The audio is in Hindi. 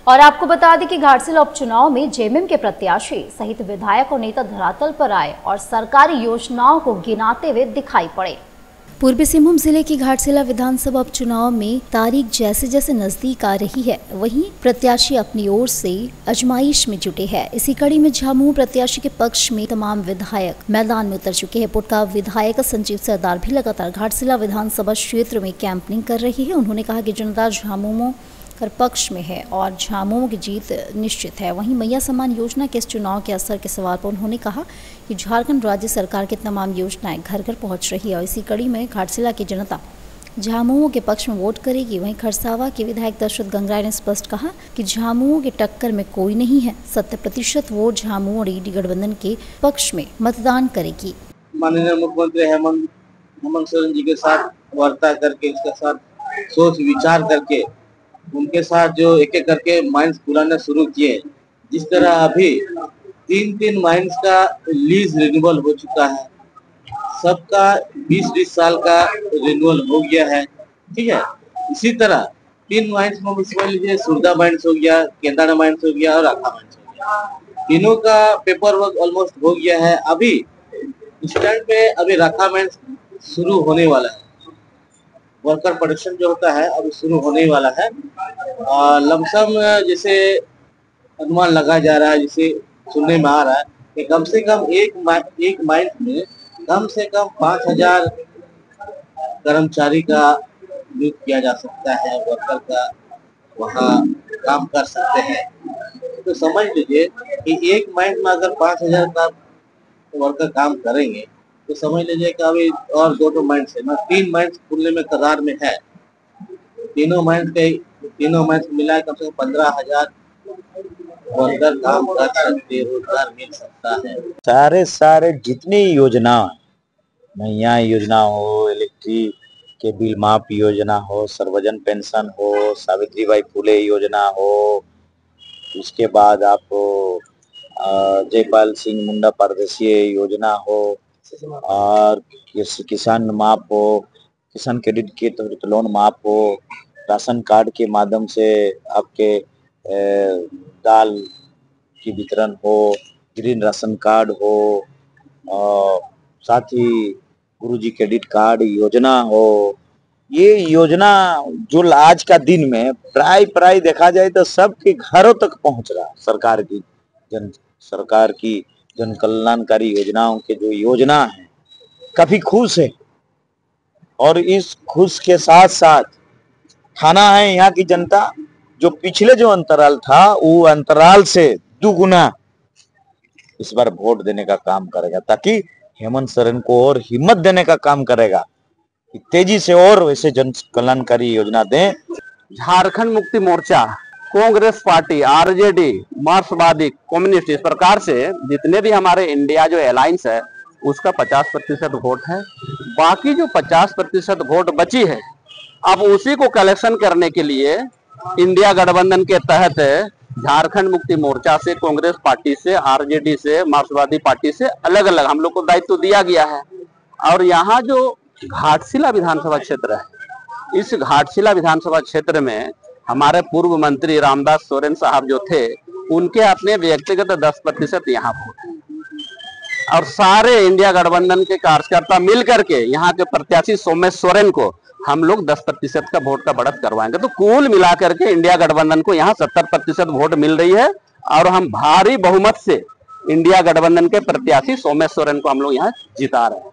और आपको बता दें कि घाटशिला उपचुनाव में जेएमएम के प्रत्याशी सहित विधायक और नेता धरातल पर आए और सरकारी योजनाओं को गिनाते हुए दिखाई पड़े। पूर्वी सिंहभूम जिले की घाटशिला विधानसभा उपचुनाव में तारीख जैसे जैसे नजदीक आ रही है, वहीं प्रत्याशी अपनी ओर से आजमाइश में जुटे हैं। इसी कड़ी में झामुमो प्रत्याशी के पक्ष में तमाम विधायक मैदान में उतर चुके हैं। पुटका विधायक संजीव सरदार भी लगातार घाटशिला विधानसभा क्षेत्र में कैंपनिंग कर रही है। उन्होंने कहा कि जनता झामुमो कर पक्ष में है और झामुमो की जीत निश्चित है। वहीं मैया सम्मान योजना के इस चुनाव के असर के सवाल पर उन्होंने कहा कि झारखंड राज्य सरकार की तमाम योजनाएं घर घर पहुंच रही है और इसी कड़ी में घाटशिला की जनता झामुमो के पक्ष में वोट करेगी। वहीं खरसावा के विधायक दशरथ गंगराय ने स्पष्ट कहा कि झामुमो के टक्कर में कोई नहीं है, 70% वोट झामुमो और ईडी गठबंधन के पक्ष में मतदान करेगी। माननीय मुख्यमंत्री हेमंत सोरेन जी के साथ वार्ता करके, उसके साथ सोच विचार करके, उनके साथ जो एक एक करके माइंस पुराने शुरू किए, जिस तरह अभी 3 माइंस का लीज रिन्यूअल हो चुका है, सबका 20-20 साल का रिन्यूअल हो गया है, ठीक है। इसी तरह 3 माइंस में समझ लीजिए, सुरदा माइंस हो गया, केंदाड़ा माइंस हो गया और आखा माइंस हो गया, तीनों का पेपर वर्क ऑलमोस्ट हो गया है। अभी स्टैंड पे अभी राखा माइंस शुरू होने वाला है, वर्कर प्रोडक्शन जो होता है अब शुरू होने वाला है। लमसम जैसे अनुमान लगा जा रहा है, जिसे सुनने में आ रहा है कि कम से कम एक माइंस में कम से कम 5000 कर्मचारी का नियुक्त किया जा सकता है, वर्कर का वहाँ काम कर सकते हैं। तो समझ लीजिए कि एक माइंस में अगर 5000 का वर्कर काम करेंगे तो समझ लीजिए कि अभी और 2 माइंस है ना, 3 माइंस खुलने में कगार में है। तीनों माइंस मिला कम से कम 15,000 वर्कर काम कर सकते, रोजगार मिल सकता है। सारे जितनी योजना, मैया योजना हो, इलेक्ट्रिक के बिल माफ योजना हो, सर्वजन पेंशन हो, सावित्रीबाई फुले योजना हो, उसके बाद आप जयपाल सिंह मुंडा पारदर्शी योजना हो, और किसान माफ हो, किसान क्रेडिट के तहत लोन माफ हो, राशन कार्ड के माध्यम से आपके दाल की वितरण हो, ग्रीन राशन कार्ड हो, और साथ ही गुरुजी क्रेडिट कार्ड योजना हो। ये योजना जो आज का दिन में प्राय देखा जाए तो सबके घरों तक पहुंच रहा। सरकार की जन कल्याणकारी योजनाओं के जो योजना है काफी खुश है, और इस खुश के साथ साथ ठाना है यहाँ की जनता जो पिछले जो अंतराल था वो अंतराल से दुगुना इस बार वोट देने का काम करेगा, ताकि हेमंत सोरेन को और हिम्मत देने का काम करेगा कि तेजी से और वैसे जन कल्याणकारी योजना दें। झारखंड मुक्ति मोर्चा, कांग्रेस पार्टी, आरजेडी, मार्क्सवादी, कम्युनिस्ट, इस प्रकार से जितने भी हमारे इंडिया जो अलायंस है उसका 50% वोट है। बाकी जो 50% वोट बची है, अब उसी को कलेक्शन करने के लिए इंडिया गठबंधन के तहत झारखंड मुक्ति मोर्चा से, कांग्रेस पार्टी से, आरजेडी से, मार्क्सवादी पार्टी से अलग अलग हम लोग को दायित्व दिया गया है। और यहाँ जो घाटशिला विधानसभा क्षेत्र है, इस घाटशिला विधानसभा क्षेत्र में हमारे पूर्व मंत्री रामदास सोरेन साहब जो थे, उनके अपने व्यक्तिगत 10% यहाँ वोट, और सारे इंडिया गठबंधन के कार्यकर्ता मिलकर के यहाँ के प्रत्याशी सोमेश सोरेन को हम लोग 10% का वोट का बढ़त करवाएंगे। तो कुल मिलाकर के इंडिया गठबंधन को यहाँ 70% वोट मिल रही है, और हम भारी बहुमत से इंडिया गठबंधन के प्रत्याशी सोमेश सोरेन को हम लोग यहाँ जिता रहे हैं।